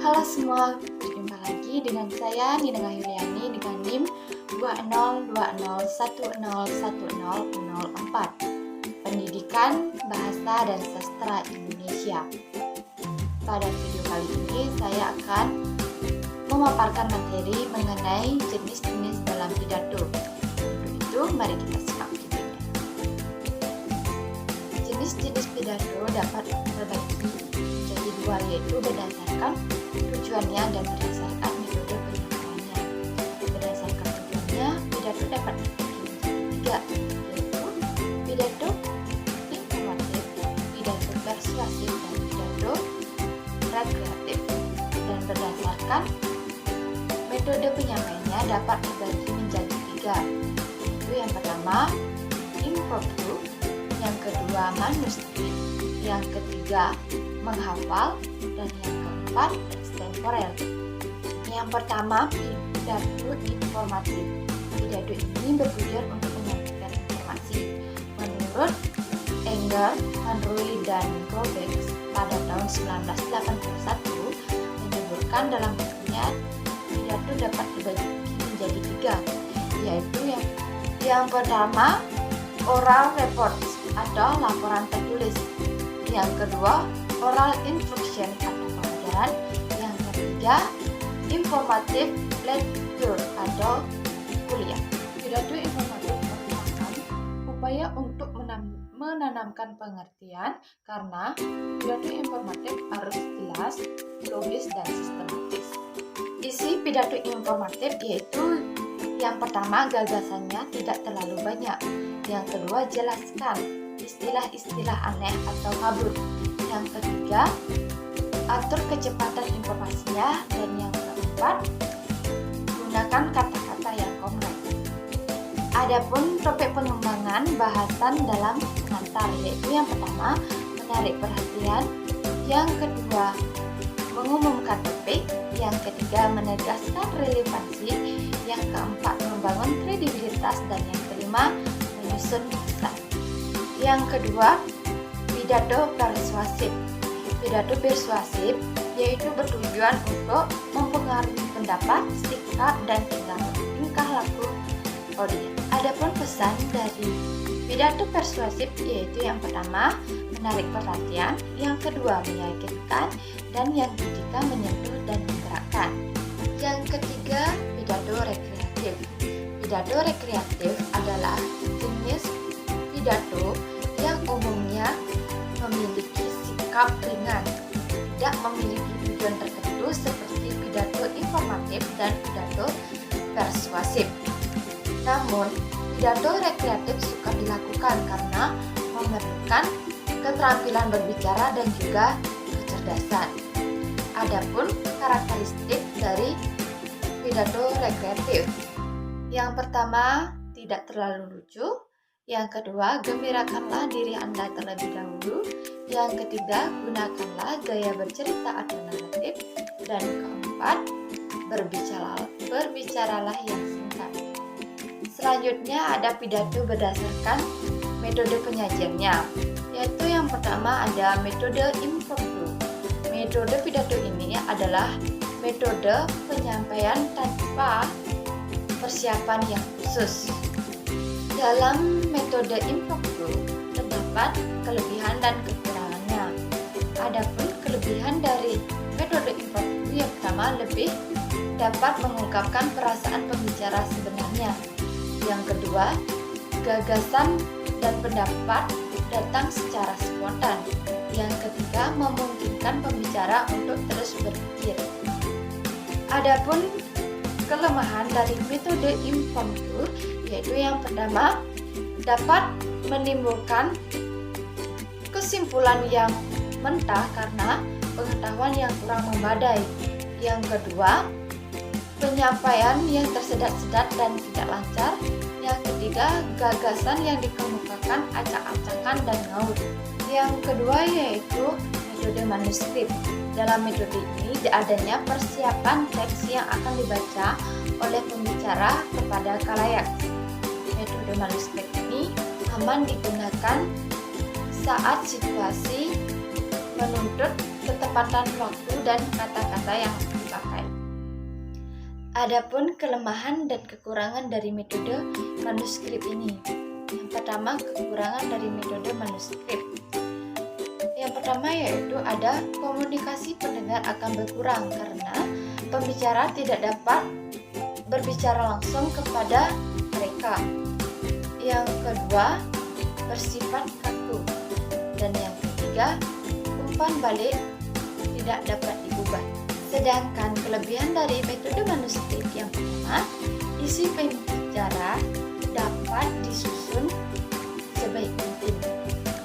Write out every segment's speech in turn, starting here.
Halo semua, berjumpa lagi dengan saya Nina Yuliani dengan NIM 2020101004 Pendidikan Bahasa dan Sastra Indonesia. Pada video kali ini saya akan memaparkan materi mengenai jenis-jenis dalam pidato. Untuk itu, mari kita simak videonya. Jenis-jenis pidato dapat terbagi menjadi dua, yaitu berdasarkan tujuannya dan berdasarkan metode penyampaiannya. Berdasarkan tujuannya, pidato dapat dibagi tiga, yaitu pidato informatif, pidato persuasif, dan pidato rekreatif. Dan berdasarkan metode penyampaiannya dapat dibagi menjadi tiga, yaitu yang pertama impromptu, yang kedua manuskrip, yang ketiga menghafal, dan yang keempat extemporer. Yang pertama, pidato informatif. Pidato ini bertujuan untuk menyampaikan informasi. Menurut Enger, Hanroy, dan Grobeck pada tahun 1981 menyebutkan dalam bukunya pidato dapat dibagi menjadi tiga, yaitu yang pertama oral report atau laporan tertulis, yang kedua oral instruction atau pelajaran, yang ketiga informatif lecture atau kuliah. Pidato informatif merupakan upaya untuk menanamkan pengertian, karena pidato informatif harus jelas, logis, dan sistematis. Isi pidato informatif yaitu yang pertama, gagasannya tidak terlalu banyak. Yang kedua, jelaskan istilah-istilah aneh atau kabur. Yang ketiga, atur kecepatan informasinya. Dan yang keempat, gunakan kata-kata yang kompleks. Adapun topik pengembangan bahasan dalam pengantar, yaitu yang pertama, menarik perhatian. Yang kedua, mengumumkan topik. Yang ketiga, menegaskan relevansi. Yang keempat, membangun kredibilitas. Dan yang kelima, menyusun pesan. Yang kedua, pidato persuasif. Pidato persuasif yaitu bertujuan untuk mempengaruhi pendapat, sikap, dan tingkah laku audiens. Adapun pesan dari pidato persuasif yaitu yang pertama, menarik perhatian, yang kedua, meyakinkan, dan yang ketiga, menyentuh dan menggerakkan. Yang ketiga, pidato rekreatif. Pidato rekreatif adalah jenis pidato yang umumnya memiliki sikap ringan, tidak memiliki tujuan tertentu seperti pidato informatif dan pidato persuasif. Namun, pidato rekreatif suka dilakukan karena memerlukan keterampilan berbicara dan juga kecerdasan. Adapun karakteristik dari pidato rekreatif, yang pertama, tidak terlalu lucu. Yang kedua, gembirakanlah diri Anda terlebih dahulu. Yang ketiga, gunakanlah gaya bercerita atau naratif. Dan keempat, berbicaralah yang singkat. Selanjutnya ada pidato berdasarkan metode penyajiannya, yaitu yang pertama ada metode impromptu. Metode pidato ini adalah metode penyampaian tanpa persiapan yang khusus. Dalam metode impromptu terdapat kelebihan dan kekurangannya. Adapun kelebihan dari metode impromptu yang pertama, lebih dapat mengungkapkan perasaan pembicara sebenarnya. Yang kedua, gagasan dan pendapat datang secara spontan. Yang ketiga, memungkinkan pembicara untuk terus berpikir. Adapun kelemahan dari metode impromptu yaitu yang pertama, dapat menimbulkan kesimpulan yang mentah karena pengetahuan yang kurang memadai. Yang kedua, penyampaian yang tersedat-sedat dan tidak lancar. Yang ketiga, gagasan yang dikemukakan acak-acakan dan ngawur. Yang kedua yaitu metode manuskrip. Dalam metode ini adanya persiapan teks yang akan dibaca oleh pembicara kepada khalayak. Metode manuskrip ini aman digunakan saat situasi menuntut ketepatan waktu dan kata-kata yang dipakai. Adapun kelemahan dan kekurangan dari metode manuskrip ini. Yang pertama, kekurangan dari metode manuskrip. Yang pertama yaitu ada komunikasi pendengar akan berkurang karena pembicara tidak dapat berbicara langsung kepada mereka. Yang kedua, bersifat kaku. Dan yang ketiga, umpan balik tidak dapat diubah. Sedangkan kelebihan dari metode manuskrip yang pertama, isi pembicara dapat disusun sebaik mungkin.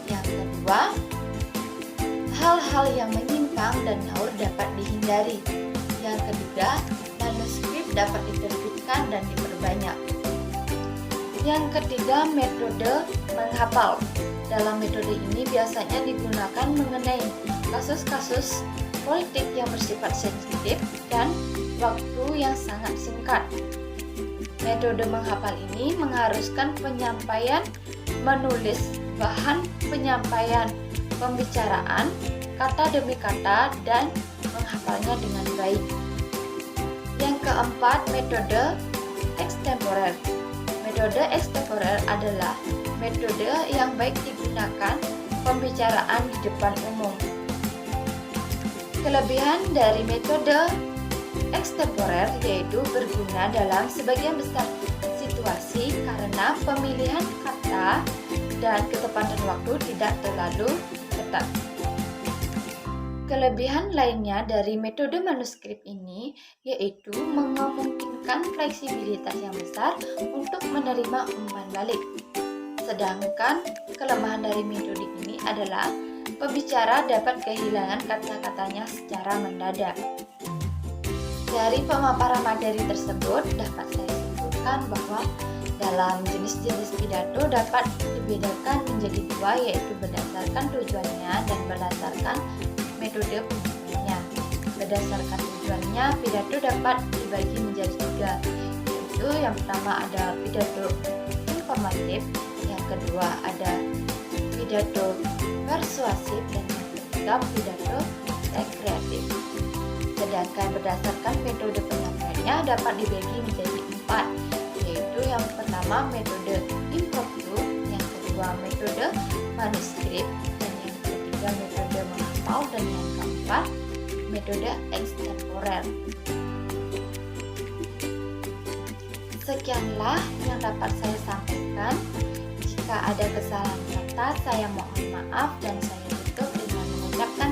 Yang kedua, hal-hal yang menyimpang dan ngawur dapat dihindari. Yang ketiga, manuskrip dapat diterbitkan dan diperbanyak. Yang ketiga, metode menghafal. Dalam metode ini biasanya digunakan mengenai kasus-kasus politik yang bersifat sensitif dan waktu yang sangat singkat. Metode menghafal ini mengharuskan penyampaian menulis bahan penyampaian pembicaraan kata demi kata dan menghafalnya dengan baik. Yang keempat, metode extemporer. Metode extemporer adalah metode yang baik digunakan pembicaraan di depan umum. Kelebihan dari metode extemporer yaitu berguna dalam sebagian besar situasi karena pemilihan kata dan ketepatan waktu tidak terlalu ketat. Kelebihan lainnya dari metode manuskrip ini yaitu memungkinkan fleksibilitas yang besar untuk menerima umpan balik. Sedangkan kelemahan dari metode ini adalah pembicara dapat kehilangan kata-katanya secara mendadak. Dari pemaparan materi tersebut dapat saya simpulkan bahwa dalam jenis-jenis pidato dapat dibedakan menjadi dua, yaitu berdasarkan tujuannya dan berdasarkan metode penyampaiannya. Berdasarkan tujuannya, pidato dapat dibagi menjadi tiga, yaitu yang pertama ada pidato informatif, yang kedua ada pidato persuasif, dan yang ketiga pidato rekreatif. Sedangkan berdasarkan metode penyampaiannya dapat dibagi menjadi empat, yaitu yang pertama metode impromptu, yang kedua metode manuskrip, dan yang ketiga metode menghafal, dan yang keempat metode extemporer. Sekianlah yang dapat saya sampaikan. Jika ada kesalahan kata, saya mohon maaf dan saya tutup dengan mengucapkan